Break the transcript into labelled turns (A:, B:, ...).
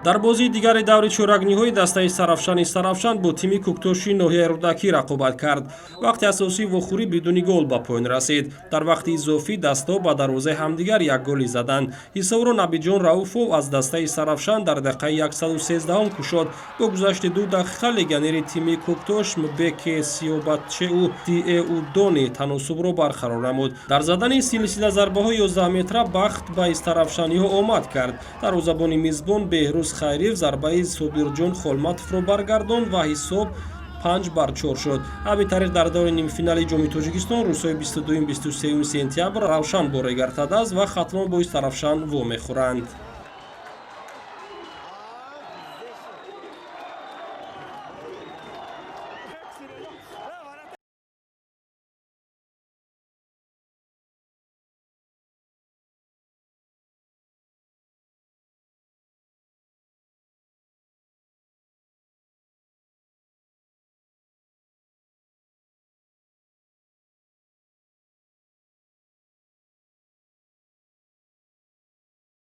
A: дар бозии дигари даври чорагниҳои дастаи Сарафшани Сарафшан бо тими Куктоши ноҳияи Рӯдакӣ рақобат кард. Вақти асосии вохӯрӣ бидуни гол ба поён расид. Дар вақти изофӣ дастҳо ба дарвозаи ҳамдигар як голе заданд. Ҳисовро Набиҷон Рауфов аз дастаи Сарафшан дар дақиқаи 113 кушод. Бо гузашти 2 дақиқа легионери тими Куктош Мбеке Сиёбатчеу Диэудони таносубро барқарор намуд. Дар задани силсила зарбаҳои 11 метра бахт ба сарафшаниҳо омад кард. Дарвозабони мизбон Беҳрӯз Хайриев зарбаи Собирҷон Холматовро баргардонд ва ҳисоб 5-4 шуд. Ҳамин тариқ дар даври нимфиналии ҷоми Тоҷикистон рӯзҳои 22-23 сентябр Равшан бо Регар Тадаз ва Хатлон бо Сарафшан вомехӯранд.